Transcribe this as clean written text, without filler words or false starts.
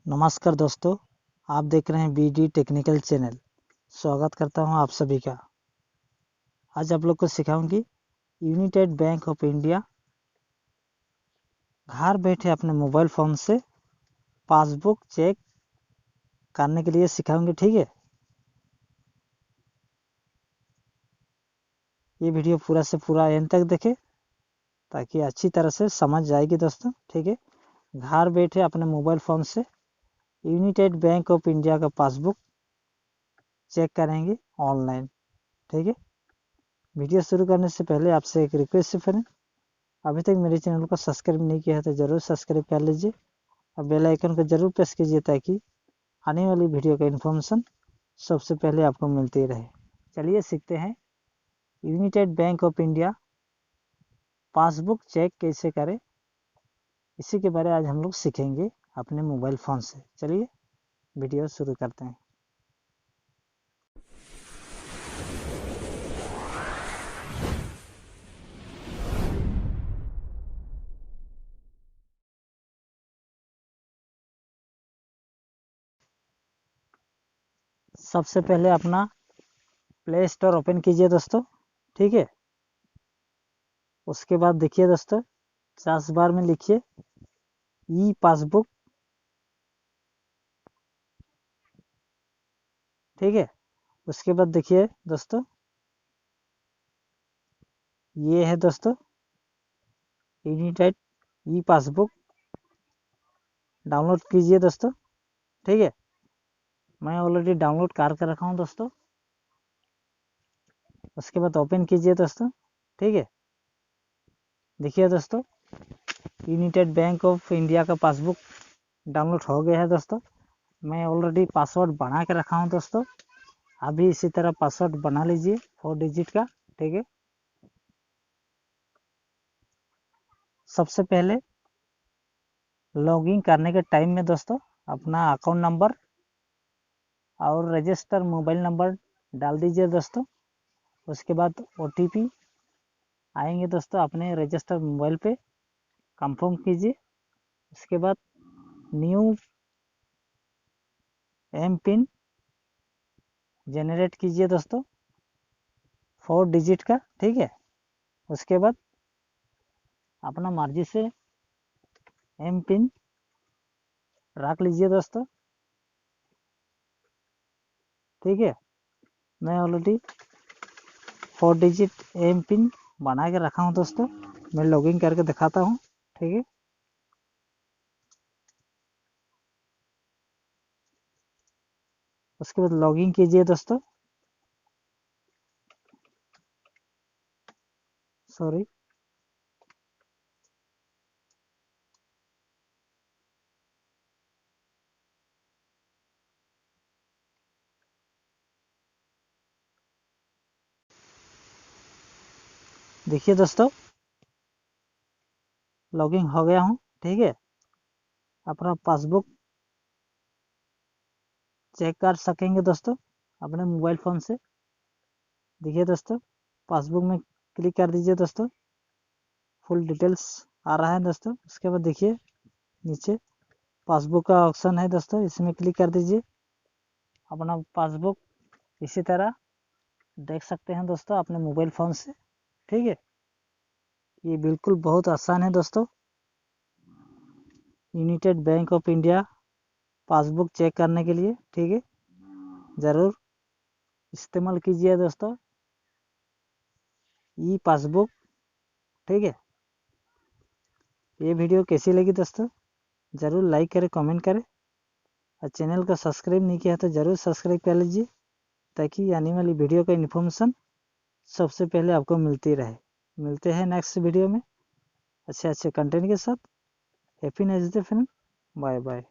नमस्कार दोस्तों, आप देख रहे हैं बीडी टेक्निकल चैनल। स्वागत करता हूं आप सभी का। आज आप लोग को सिखाऊंगी यूनाइटेड बैंक ऑफ इंडिया घर बैठे अपने मोबाइल फ़ोन से पासबुक चेक करने के लिए सिखाऊंगी। ठीक है, ये वीडियो पूरा से पूरा एंड तक देखें ताकि अच्छी तरह से समझ जाएगी दोस्तों। ठीक है, घर बैठे अपने मोबाइल फ़ोन से यूनाइटेड बैंक ऑफ इंडिया का पासबुक चेक करेंगे ऑनलाइन। ठीक है, वीडियो शुरू करने से पहले आपसे एक रिक्वेस्ट है फ्रेंड, अभी तक मेरे चैनल को सब्सक्राइब नहीं किया है तो ज़रूर सब्सक्राइब कर लीजिए और बेल आइकन को ज़रूर प्रेस कीजिए ताकि आने वाली वीडियो का इन्फॉर्मेशन सबसे पहले आपको मिलती रहे। चलिए सीखते हैं United Bank of India passbook check कैसे करें। इसी के बारे में आज हम लोग सीखेंगे अपने मोबाइल फ़ोन से। चलिए वीडियो शुरू करते हैं। सबसे पहले अपना प्ले स्टोर ओपन कीजिए दोस्तों। ठीक है, उसके बाद देखिए दोस्तों, सर्च बार में लिखिए ई पासबुक। ठीक है, उसके बाद देखिए दोस्तों, ये है दोस्तों यूनाइटेड ई पासबुक। डाउनलोड कीजिए दोस्तों। ठीक है, मैं ऑलरेडी डाउनलोड कर रखा हूँ दोस्तों। उसके बाद ओपन कीजिए दोस्तों। ठीक है, देखिए दोस्तों, यूनाइटेड बैंक ऑफ इंडिया का पासबुक डाउनलोड हो गया है दोस्तों। मैं ऑलरेडी पासवर्ड बना के रखा हूँ दोस्तों। अभी इसी तरह पासवर्ड बना लीजिए 4 डिजिट का। ठीक है, सबसे पहले लॉगिन करने के टाइम में दोस्तों अपना अकाउंट नंबर और रजिस्टर मोबाइल नंबर डाल दीजिए दोस्तों। उसके बाद OTP आएंगे दोस्तों, अपने रजिस्टर मोबाइल पे कंफर्म कीजिए। उसके बाद न्यू एम पिन जनरेट कीजिए दोस्तों 4 डिजिट का। ठीक है, उसके बाद अपना मर्जी से एम पिन रख लीजिए दोस्तों। ठीक है, मैं ऑलरेडी 4 डिजिट एम पिन बना के रखा हूँ दोस्तों। मैं लॉगिन करके दिखाता हूँ। ठीक है, उसके बाद लॉगिन कीजिए दोस्तों। सॉरी, देखिए दोस्तों, लॉगिन हो गया हूँ। ठीक है, अपना पासबुक चेक कर सकेंगे दोस्तों अपने मोबाइल फ़ोन से। देखिए दोस्तों, पासबुक में क्लिक कर दीजिए दोस्तों, फुल डिटेल्स आ रहा है दोस्तों। उसके बाद देखिए नीचे पासबुक का ऑप्शन है दोस्तों, इसमें क्लिक कर दीजिए। अपना पासबुक इसी तरह देख सकते हैं दोस्तों अपने मोबाइल फ़ोन से। ठीक है, ये बिल्कुल बहुत आसान है दोस्तों United Bank of India passbook check करने के लिए। ठीक है, ज़रूर इस्तेमाल कीजिए दोस्तों ई पासबुक। ठीक है, ये वीडियो कैसी लगी दोस्तों ज़रूर लाइक करें, कमेंट करें और चैनल को सब्सक्राइब नहीं किया तो ज़रूर सब्सक्राइब कर लीजिए ताकि आने वाली वीडियो का इन्फॉर्मेशन सबसे पहले आपको मिलती रहे। मिलते हैं नेक्स्ट वीडियो में अच्छे अच्छे कंटेंट के साथ। Happy next day friend, bye bye.